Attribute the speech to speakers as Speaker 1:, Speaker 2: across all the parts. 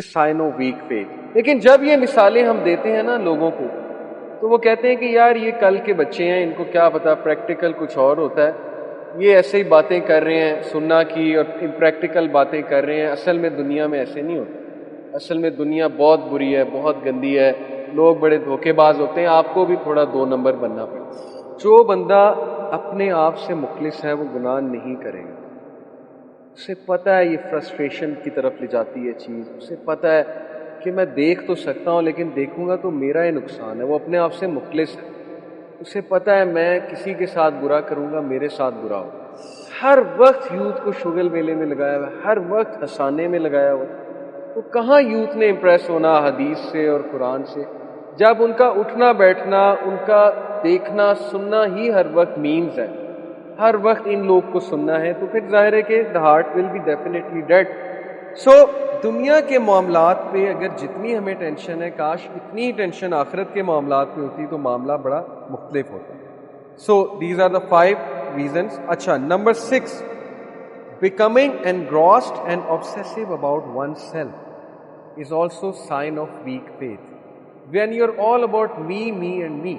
Speaker 1: Sign of weak faith. لیکن جب یہ مثالیں ہم دیتے ہیں نا لوگوں کو تو وہ کہتے ہیں کہ یار یہ کل کے بچے ہیں, ان کو کیا پتا, پریکٹیکل کچھ اور ہوتا ہے, یہ ایسے ہی باتیں کر رہے ہیں سننا کی اور امپریکٹیکل باتیں کر رہے ہیں. اصل میں دنیا میں ایسے نہیں ہوتا. اصل میں دنیا بہت بری ہے, بہت گندی ہے, لوگ بڑے دھوکے باز ہوتے ہیں. آپ کو بھی تھوڑا 2 نمبر بننا پڑے. جو بندہ اپنے آپ سے مخلص ہے وہ گناہ نہیں کرے گا. اسے پتہ ہے یہ فرسٹریشن کی طرف لے جاتی ہے چیز. اسے پتہ ہے کہ میں دیکھ تو سکتا ہوں لیکن دیکھوں گا تو میرا ہی نقصان ہے. وہ اپنے آپ سے مخلص ہے. اسے پتہ ہے میں کسی کے ساتھ برا کروں گا میرے ساتھ برا ہوگا. ہر وقت یوتھ کو شغل میلے میں لگایا ہوا ہے, ہر وقت ہنسانے میں لگایا ہوا ہے. تو کہاں یوتھ نے امپریس ہونا حدیث سے اور قرآن سے, جب ان کا اٹھنا بیٹھنا, ان کا دیکھنا سننا ہی ہر وقت میمز ہے, ہر وقت ان لوگ کو سننا ہے. تو پھر ظاہر ہے کہ the heart will be definitely dead. سو دنیا کے معاملات پہ اگر جتنی ہمیں ٹینشن ہے, کاش اتنی ہی ٹینشن آخرت کے معاملات پہ ہوتی تو معاملہ بڑا مختلف ہوتا. So these are the 5 reasons. اچھا, نمبر 6, becoming engrossed and obsessive about oneself is also sign of weak faith. When you're all about me and me,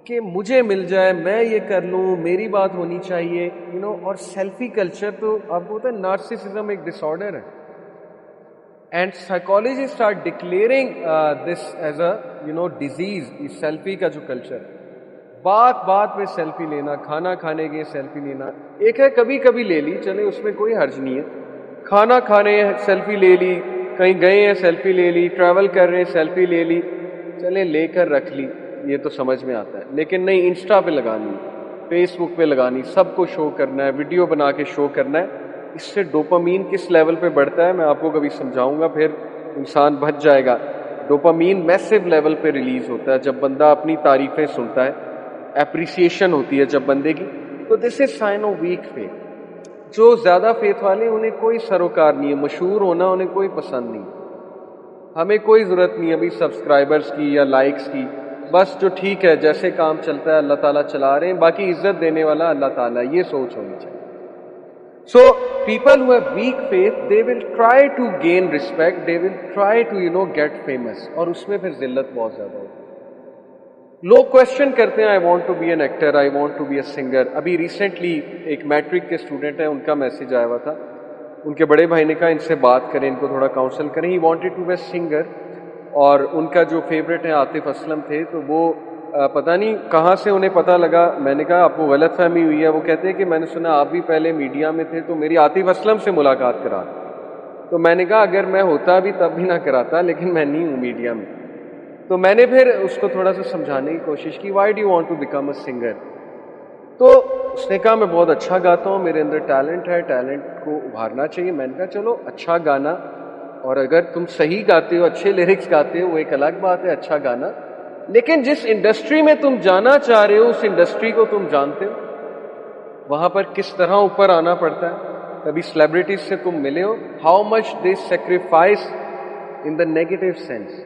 Speaker 1: کہ مجھے مل جائے, میں یہ کر لوں, میری بات ہونی چاہیے, اور سیلفی کلچر تو اب ہوتا ہے. نارسسزم ایک ڈس آرڈر ہے, and psychology start declaring this as a disease. Selfie کا جو کلچر ہے, بات بات پہ سیلفی لینا, کھانا کھانے کے سیلفی لینا. ایک ہے کبھی کبھی لے لی, چلے اس میں کوئی حرج نہیں ہے. کھانا کھانے سیلفی لے لی, کہیں گئے ہیں سیلفی لے لی, ٹریول کر رہے ہیں سیلفی لے لی, چلے لے کر رکھ لی, یہ تو سمجھ میں آتا ہے. لیکن نہیں, انسٹا پہ لگانی, فیس بک پہ لگانی, سب کو شو کرنا ہے, ویڈیو بنا کے شو کرنا ہے. اس سے ڈوپامین کس لیول پہ بڑھتا ہے میں آپ کو کبھی سمجھاؤں گا, پھر انسان بچ جائے گا. ڈوپامین میسو لیول پہ ریلیز ہوتا ہے جب بندہ اپنی تعریفیں سنتا ہے, اپریسیشن ہوتی ہے جب بندے کی. تو this is sign of weak faith. جو زیادہ فیتھ والے انہیں کوئی سروکار نہیں ہے, مشہور ہونا انہیں کوئی پسند نہیں. ہمیں کوئی ضرورت نہیں ابھی سبسکرائبرز کی یا لائکس کی, بس جو ٹھیک ہے جیسے کام چلتا ہے اللہ تعالیٰ چلا رہے ہیں, باقی عزت دینے والا اللہ تعالیٰ, یہ سوچ ہونی چاہیے. So people who have weak faith, they will try to gain respect, they will try to get famous, اور اس میں پھر ذلت بہت زیادہ ہوتی ہے. لوگ کوشچن کرتے ہیں, I want to be an actor, I want to be a singer. ابھی ریسنٹلی ایک میٹرک کے اسٹوڈنٹ ہیں, ان کا میسج آیا ہوا تھا, ان کے بڑے بھائی نے کہا ان سے بات کریں, ان کو تھوڑا کاؤنسل کریں. He wanted to be a singer, اور ان کا جو فیوریٹ ہے عاطف اسلم تھے, تو وہ پتہ نہیں کہاں سے انہیں پتہ لگا. میں نے کہا آپ کو غلط فہمی ہوئی ہے. وہ کہتے ہیں کہ میں نے سنا آپ بھی پہلے میڈیا میں تھے, تو میری عاطف اسلم سے ملاقات کرا. تو میں نے کہا اگر میں ہوتا بھی تب بھی نہ کراتا, لیکن میں نہیں ہوں میڈیا میں. تو میں نے پھر اس کو تھوڑا سا سمجھانے کی کوشش کی, why do you want to become a singer. تو اس نے کہا میں بہت اچھا گاتا ہوں, میرے اندر ٹیلنٹ ہے, ٹیلنٹ کو ابھارنا چاہیے. میں نے کہا چلو اچھا گانا, اور اگر تم صحیح گاتے ہو, اچھے لیرکس گاتے ہو, وہ ایک الگ بات ہے, اچھا گانا. لیکن جس انڈسٹری میں تم جانا چاہ رہے ہو اس انڈسٹری کو تم جانتے ہو, وہاں پر کس طرح اوپر آنا پڑتا ہے. کبھی سیلیبریٹیز سے تم ملے ہو, how much they sacrifice in the negative sense.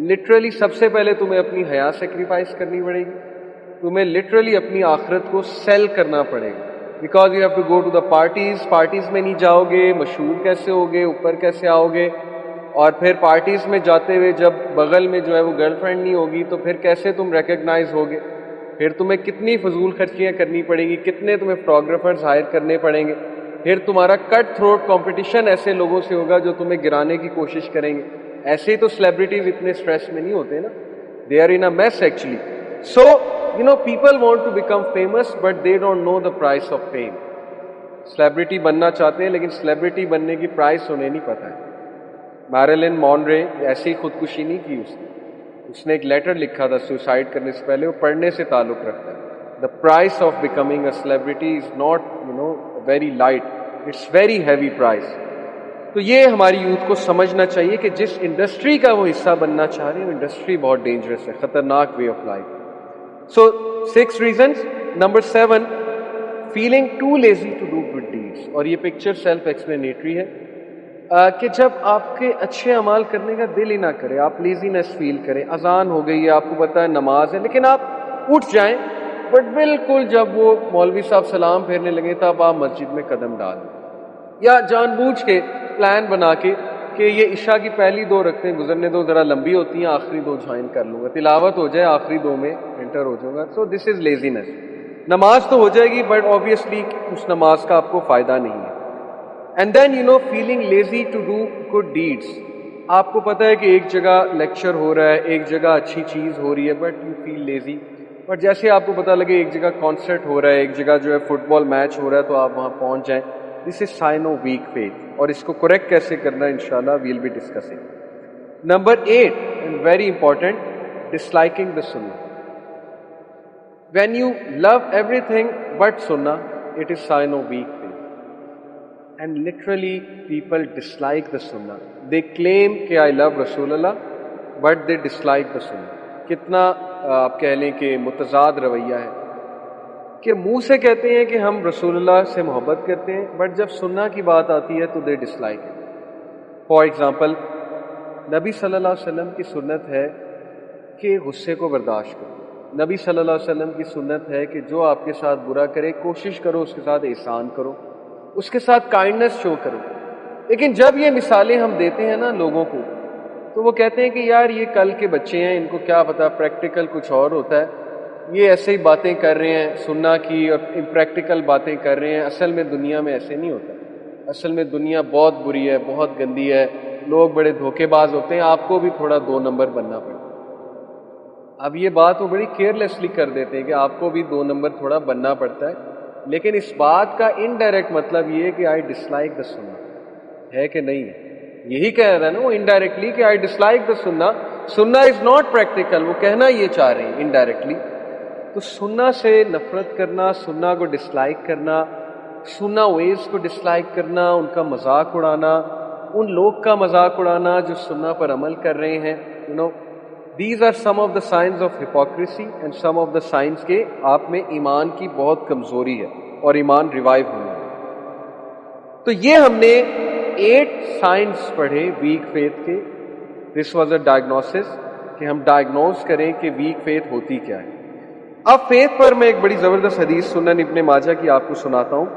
Speaker 1: Literally سب سے پہلے تمہیں اپنی حیا سیکریفائس کرنی پڑے گی, تمہیں لٹرلی اپنی آخرت کو سیل کرنا پڑے گا. Because you have to go to the parties, parties میں نہیں جاؤ گے, مشہور کیسے ہوگے, اوپر کیسے آؤ گے, اور پھر پارٹیز میں جاتے ہوئے جب بغل میں جو ہے وہ گرل فرینڈ نہیں ہوگی تو پھر کیسے تم ریکگنائز ہوگے. پھر تمہیں کتنی فضول خرچیاں کرنی پڑیں گی, کتنے تمہیں فوٹوگرافرز ہائر کرنے پڑیں گے. پھر تمہارا کٹ تھروٹ کمپٹیشن ایسے لوگوں سے ہوگا جو تمہیں گرانے کی کوشش کریں گے. ایسے ہی تو سیلیبریٹیز اتنے اسٹریس میں نہیں ہوتے نا, they are in a mess actually. So people want to become famous but they don't know the price of fame. Celebrity بننا چاہتے ہیں لیکن سیلیبریٹی بننے کی پرائس انہیں نہیں پتہ ہے. میریلن مونرے ایسی خودکشی نہیں کی اس نے ایک لیٹر لکھا تھا سوسائڈ کرنے سے پہلے, وہ پڑھنے سے تعلق رکھتا ہے. The price of becoming a celebrity is not very light, it's very heavy price. تو یہ ہماری یوتھ کو سمجھنا چاہیے کہ جس انڈسٹری کا وہ حصہ بننا چاہ رہے ہیں وہ انڈسٹری بہت ڈینجرس ہے, خطرناک way of life. So 6 reasons. Number 7, feeling too lazy to do good deeds. اور یہ پکچر سیلف ایکسپلینیٹری ہے کہ جب آپ کے اچھے اعمال کرنے کا دل ہی نہ کرے, آپ لیزینس فیل کریں. اذان ہو گئی ہے, آپ کو پتہ ہے نماز ہے, لیکن آپ اٹھ جائیں, بٹ بالکل جب وہ مولوی صاحب سلام پھیرنے لگے تب آپ مسجد میں قدم ڈال دیں, یا جان بوجھ کے پلان بنا کے کہ یہ عشاء کی پہلی 2 رکعتیں گزرنے دو، ذرا لمبی ہوتی ہیں، آخری 2 جوائن کر لوں گا، تلاوت ہو جائے آخری 2 میں انٹر ہو جاؤں گا. سو دس از لیزینس. نماز تو ہو جائے گی بٹ آبویسلی اس نماز کا آپ کو فائدہ نہیں ہے. And then feeling lazy to do good deeds. آپ کو پتہ ہے کہ ایک جگہ لیکچر ہو رہا ہے، ایک جگہ اچھی چیز ہو رہی ہے but you feel lazy. But جیسے آپ کو پتہ لگے ایک جگہ کانسرٹ ہو رہا ہے، ایک جگہ جو ہے فٹ بال میچ ہو رہا ہے تو آپ وہاں پہنچ جائیں. This is sign of weak faith. اور اس کو کریکٹ کیسے کرنا ہے انشاءاللہ will be discussing. Number 8 and very important, disliking the سنہ. When you love everything but سنہ it is sign of weak faith. And literally people dislike the sunnah. They claim کہ I love رسول اللہ but they dislike the sunnah. کتنا آپ کہہ لیں کہ متضاد رویہ ہے کہ منہ سے کہتے ہیں کہ ہم رسول اللہ سے محبت کرتے ہیں بٹ جب سنہ کی بات آتی ہے تو they dislike it. For example نبی صلی اللہ علیہ وسلم کی سنت ہے کہ غصے کو برداشت کرو. نبی صلی اللہ علیہ وسلم کی سنت ہے کہ جو آپ کے ساتھ برا کرے کوشش کرو اس کے ساتھ احسان کرو، اس کے ساتھ کائنڈنس شو کرو. لیکن جب یہ مثالیں ہم دیتے ہیں نا لوگوں کو تو وہ کہتے ہیں کہ یار یہ کل کے بچے ہیں، ان کو کیا پتا، پریکٹیکل کچھ اور ہوتا ہے، یہ ایسے ہی باتیں کر رہے ہیں سننا کی اور امپریکٹیکل باتیں کر رہے ہیں. اصل میں دنیا میں ایسے نہیں ہوتا. اصل میں دنیا بہت بری ہے، بہت گندی ہے، لوگ بڑے دھوکے باز ہوتے ہیں، آپ کو بھی تھوڑا 2 نمبر بننا پڑتا. اب یہ بات وہ بڑی کیئرلیسلی کر دیتے ہیں کہ آپ کو بھی 2 نمبر تھوڑا بننا پڑتا ہے، لیکن اس بات کا انڈائریکٹ مطلب یہ ہے کہ آئی ڈسلائک دا سنہ ہے کہ نہیں ہے. یہی کہہ رہا ہے نا وہ انڈائریکٹلی کہ آئی ڈسلائک دا سنہ. سنہ از ناٹ پریکٹیکل، وہ کہنا یہ چاہ رہے ہیں انڈائریکٹلی. تو سنہ سے نفرت کرنا، سنہ کو ڈسلائک کرنا، سنہ ویز کو ڈسلائک کرنا، ان کا مذاق اڑانا، ان لوگ کا مذاق اڑانا جو سنہ پر عمل کر رہے ہیں. These are some of the signs of hypocrisy and some of the signs کہ آپ میں ایمان کی بہت کمزوری ہے اور ایمان ریوائیو ہونا ہے. تو یہ ہم نے 8 سائنس پڑھے ویک فیتھ کے. دس واز اے ڈائگنوسس کہ ہم ڈائگنوز کریں کہ ویک فیتھ ہوتی کیا ہے. اب فیتھ پر میں ایک بڑی زبردست حدیث سنن ابن ماجہ کی آپ کو سناتا ہوں.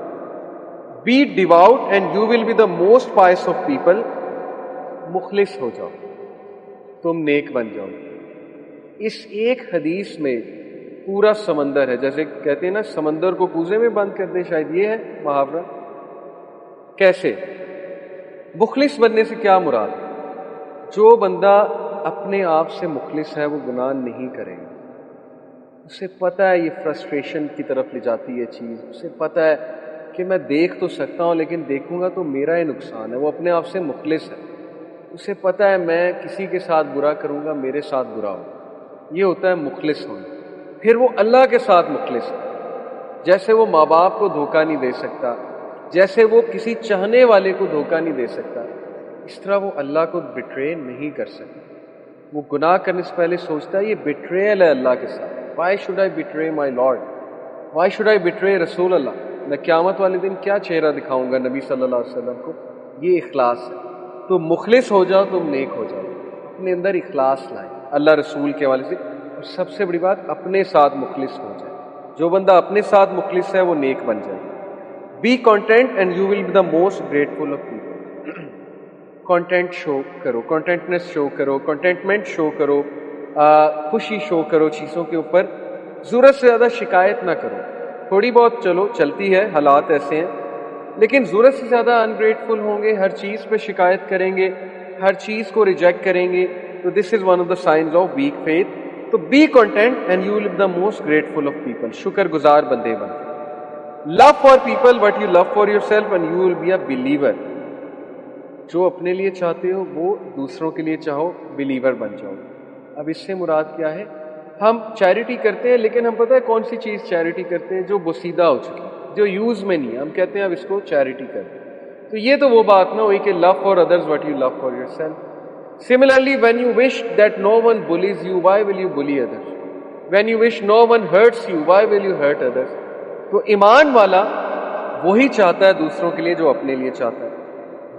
Speaker 1: Be devout and you will be the most pious of people. مخلص ہو جاؤ، تم نیک بن جاؤ. اس ایک حدیث میں پورا سمندر ہے. جیسے کہتے ہیں نا سمندر کو کوزے میں بند کر دیں، شاید یہ ہے محاورہ. کیسے؟ مخلص بننے سے کیا مراد ہے؟ جو بندہ اپنے آپ سے مخلص ہے وہ گناہ نہیں کرے گا. اسے پتہ ہے یہ فرسٹریشن کی طرف لے جاتی ہے چیز. اسے پتہ ہے کہ میں دیکھ تو سکتا ہوں لیکن دیکھوں گا تو میرا ہی نقصان ہے. وہ اپنے آپ سے مخلص ہے. اسے پتہ ہے میں کسی کے ساتھ برا کروں گا میرے ساتھ برا ہوگا. یہ ہوتا ہے مخلص ہونا. پھر وہ اللہ کے ساتھ مخلص ہے. جیسے وہ ماں باپ کو دھوکہ نہیں دے سکتا، جیسے وہ کسی چاہنے والے کو دھوکہ نہیں دے سکتا، اس طرح وہ اللہ کو بٹرے نہیں کر سکتا. وہ گناہ کرنے سے پہلے سوچتا ہے یہ بٹریل ہے اللہ کے ساتھ. Why should I بٹرے my lord, why should I بٹرے رسول اللہ. میں قیامت والے دن کیا چہرہ دکھاؤں گا نبی صلی اللہ علیہ وسلم کو. یہ اخلاص ہے. تو مخلص ہو جاؤ، تم نیک ہو جاؤ. اپنے اندر اخلاص لائیں اللہ رسول کے حوالے سے. اور سب سے بڑی بات اپنے ساتھ مخلص ہو جائے. جو بندہ اپنے ساتھ مخلص ہے وہ نیک بن جائے. Be content and you will be the most grateful of people. Content show کرو، کانٹینٹنس شو کرو، کانٹینٹمنٹ شو کرو، خوشی شو کرو چیزوں کے اوپر. ضرورت سے زیادہ شکایت نہ کرو. تھوڑی بہت چلو چلتی ہے، حالات ایسے ہیں، لیکن ضرورت سے زیادہ انگریٹفل ہوں گے، ہر چیز پہ شکایت کریں گے، ہر چیز کو ریجیکٹ کریں گے. تو this is one of the signs of weak faith. تو be content and you will be the most grateful of people. شکر گزار بندے بن. Love for people what you love for yourself and you will be a believer. جو اپنے لیے چاہتے ہو وہ دوسروں کے لیے چاہو، بلیور بن جاؤ. اب اس سے مراد کیا ہے؟ ہم چیریٹی کرتے ہیں لیکن ہم پتہ ہے کون سی چیز چیریٹی کرتے ہیں جو بوسیدہ ہو چکی، جو یوز میں نہیں ہے. ہم کہتے ہیں اب اس کو چیریٹی کرتے ہیں. تو یہ تو وہ بات نہ ہوئی کہ love for others what you love for yourself. Similarly, when you wish that no one bullies you, why will you bully others? When you wish no one hurts you, why will you hurt others? تو ایمان والا وہی چاہتا ہے دوسروں کے لیے جو اپنے لیے چاہتا ہے.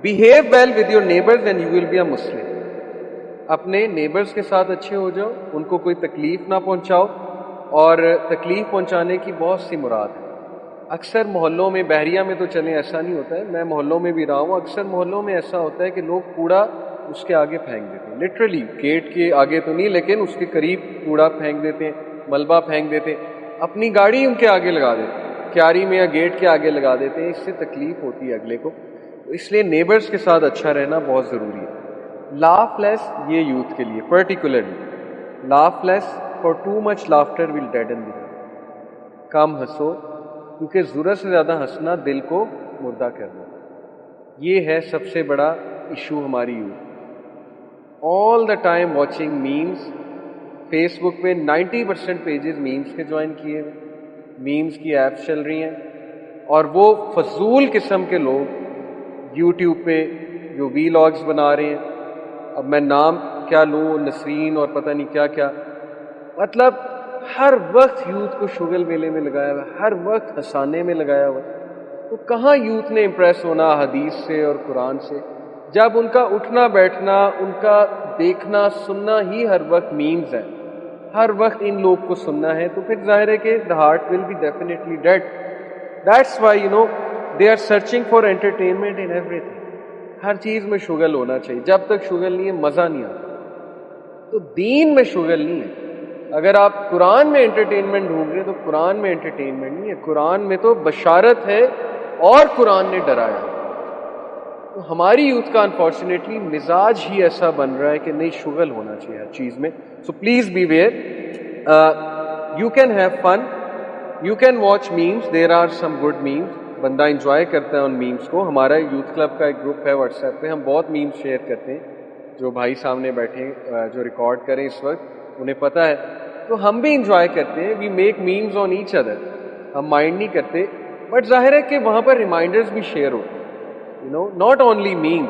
Speaker 1: Behave well with your neighbors and you will be a Muslim. اپنے نیبرز کے ساتھ اچھے ہو جاؤ، ان کو کوئی تکلیف نہ پہنچاؤ. اور تکلیف پہنچانے کی بہت سی مراد ہے. اکثر محلوں میں، بحریہ میں تو چلیں ایسا نہیں ہوتا ہے، میں محلوں میں بھی رہا ہوں، اکثر محلوں میں ایسا ہوتا ہے کہ لوگ کوڑا اس کے آگے پھینک دیتے ہیں، لٹرلی گیٹ کے آگے تو نہیں لیکن اس کے قریب کوڑا پھینک دیتے ہیں، ملبہ پھینک دیتے ہیں، اپنی گاڑی ان کے آگے لگا دیتے ہیں، کیاری میں یا گیٹ کے آگے لگا دیتے ہیں، اس سے تکلیف ہوتی ہے اگلے کو. اس لیے نیبرز کے ساتھ اچھا رہنا بہت ضروری ہے. لاف لیس، یہ یوتھ کے لیے particularly, laugh less for too much laughter will deaden the heart. کم ہنسو کیونکہ ضرورت سے زیادہ ہنسنا دل کو مردہ کرنا. یہ ہے سب سے بڑا ایشو ہماری youth. All the time watching memes. Facebook پہ 90% پیجز میمز کے جوائن کیے ہوئے، میمز کی ایپس چل رہی ہیں، اور وہ فضول قسم کے لوگ یوٹیوب پہ جو وی لاگز بنا رہے ہیں. اب میں نام کیا لوں، نسرین اور پتہ نہیں کیا کیا، مطلب ہر وقت یوتھ کو شغل میلے میں لگایا ہوا، ہر وقت ہنسانے میں لگایا ہوا. تو کہاں یوتھ نے امپریس ہونا حدیث سے اور قرآن سے، جب ان کا اٹھنا بیٹھنا، ان کا دیکھنا سننا ہی ہر وقت میمز ہے، ہر وقت ان لوگ کو سننا ہے، تو پھر ظاہر ہے کہ the heart will be definitely dead. That's why they are searching for entertainment in everything. ہر چیز میں شغل ہونا چاہیے. جب تک شغل نہیں ہے مزہ نہیں آتا. تو دین میں شغل نہیں ہے. اگر آپ قرآن میں انٹرٹینمنٹ ڈھونڈ رہے ہیں تو قرآن میں انٹرٹینمنٹ نہیں ہے، قرآن میں تو بشارت ہے اور قرآن نے ڈرایا. تو ہماری یوتھ کا انفارچونیٹلی مزاج ہی ایسا بن رہا ہے کہ نہیں، شغل ہونا چاہیے ہر چیز میں. So please beware. You can have fun, you can watch memes, there are some good memes. بندہ انجوائے کرتا ہے ان میمز کو. ہمارا یوتھ کلب کا ایک گروپ ہے واٹس ایپ پہ، ہم بہت میمز شیئر کرتے ہیں. جو بھائی سامنے بیٹھے جو ریکارڈ کریں اس وقت انہیں پتہ ہے. تو ہم بھی انجوائے کرتے ہیں. We make memes on each other. ہم مائنڈ نہیں کرتے، بٹ ظاہر ہے کہ وہاں پر ریمائنڈرز بھی شیئر ہوتے ہیں، ناٹ اونلی میمز.